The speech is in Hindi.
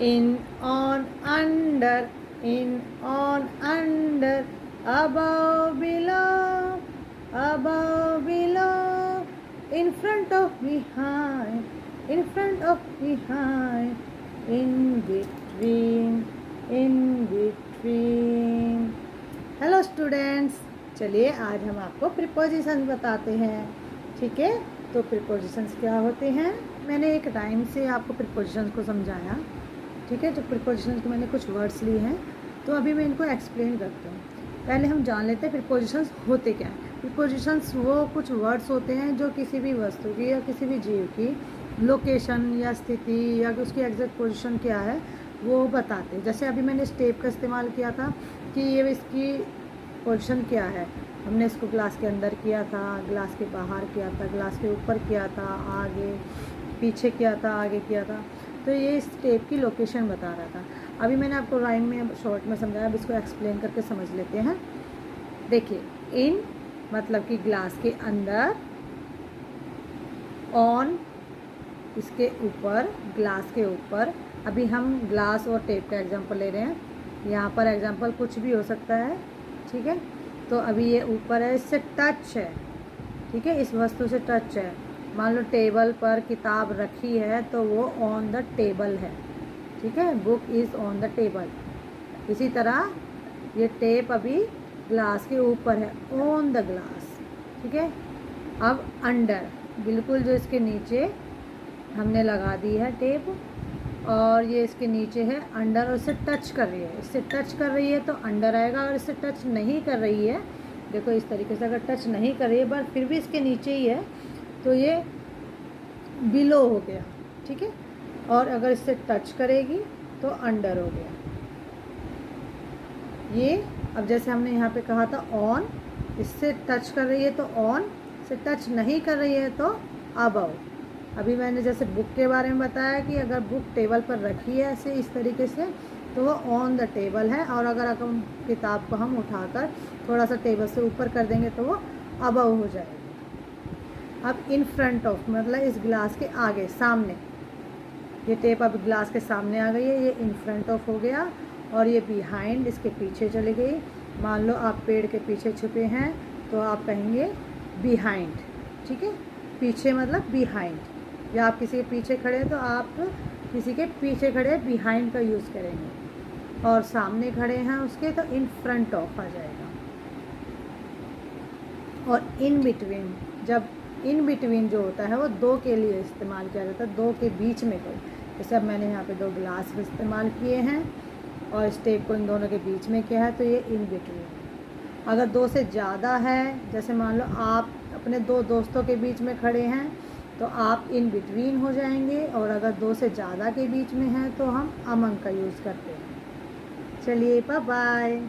in, on, under, in, on, under, above, below, in front of, behind, in front of, behind, in between, in between. Hello students, चलिए आज हम आपको प्रीपोजिशंस बताते हैं। ठीक है, तो प्रीपोजिशंस क्या होते हैं, मैंने एक टाइम से आपको प्रीपोजिशंस को समझाया। ठीक है, जो प्रीपोजिशंस के मैंने कुछ वर्ड्स लिए हैं, तो अभी मैं इनको एक्सप्लेन करती हूँ। पहले हम जान लेते हैं प्रीपोजिशंस होते क्या हैं। प्रीपोजिशंस वो कुछ वर्ड्स होते हैं जो किसी भी वस्तु की या किसी भी जीव की लोकेशन या स्थिति या उसकी एग्जैक्ट पोजीशन क्या है वो बताते हैं। जैसे अभी मैंने स्टेप का इस्तेमाल किया था कि ये इसकी पोजीशन क्या है। हमने इसको ग्लास के अंदर किया था, ग्लास के बाहर किया था, ग्लास के ऊपर किया था, आगे पीछे किया था, आगे किया था। तो ये स्टेप की लोकेशन बता रहा था। अभी मैंने आपको राइम में शॉर्ट में समझाया, अब इसको एक्सप्लेन करके समझ लेते हैं। देखिए, इन मतलब कि ग्लास के अंदर, ऑन इसके ऊपर, ग्लास के ऊपर। अभी हम ग्लास और टेप का एग्जांपल ले रहे हैं। यहाँ पर एग्जांपल कुछ भी हो सकता है। ठीक है, तो अभी ये ऊपर है, इससे टच है। ठीक है, इस वस्तु से टच है। मान लो टेबल पर किताब रखी है तो वो ऑन द टेबल है। ठीक है, book is on the table. इसी तरह ये टेप अभी ग्लास के ऊपर है, ऑन द ग्लास। ठीक है, अब अंडर, बिल्कुल जो इसके नीचे हमने लगा दी है टेप, और ये इसके नीचे है अंडर, और इससे टच कर रही है। इससे टच कर रही है तो अंडर आएगा, और इससे टच नहीं कर रही है, देखो इस तरीके से, अगर टच नहीं कर रही है बट फिर भी इसके नीचे ही है तो ये बिलो हो गया। ठीक है, और अगर इससे टच करेगी तो अंडर हो गया। ये अब जैसे हमने यहाँ पे कहा था ऑन, इससे टच कर रही है तो ऑन, से टच नहीं कर रही है तो अबव। अभी मैंने जैसे बुक के बारे में बताया कि अगर बुक टेबल पर रखी है ऐसे इस तरीके से तो वो ऑन द टेबल है, और अगर किताब को हम उठाकर थोड़ा सा टेबल से ऊपर कर देंगे तो वो अबव हो जाएगी। अब इन फ्रंट ऑफ मतलब इस ग्लास के आगे, सामने, ये टेप अब ग्लास के सामने आ गई है, ये इन फ्रंट ऑफ हो गया। और ये बिहाइंड, इसके पीछे चली गई। मान लो आप पेड़ के पीछे छुपे हैं तो आप कहेंगे बिहाइंड। ठीक है, पीछे मतलब बिहाइंड, या आप किसी के पीछे खड़े हैं तो आप किसी के पीछे खड़े बिहाइंड का यूज़ करेंगे, और सामने खड़े हैं उसके तो इन फ्रंट ऑफ आ जाएगा। और इन बिटवीन, जब इन बिटवीन जो होता है वो दो के लिए इस्तेमाल किया जाता है, दो के बीच में कोई। जैसे अब मैंने यहाँ पे दो ग्लास इस्तेमाल किए हैं और स्टेप को इन दोनों के बीच में किया है तो ये इन बिटवीन। अगर दो से ज़्यादा है, जैसे मान लो आप अपने दो दोस्तों के बीच में खड़े हैं तो आप इन बिटवीन हो जाएंगे, और अगर दो से ज़्यादा के बीच में है तो हम अमंग का यूज़ करते हैं। चलिए, बाय बाय।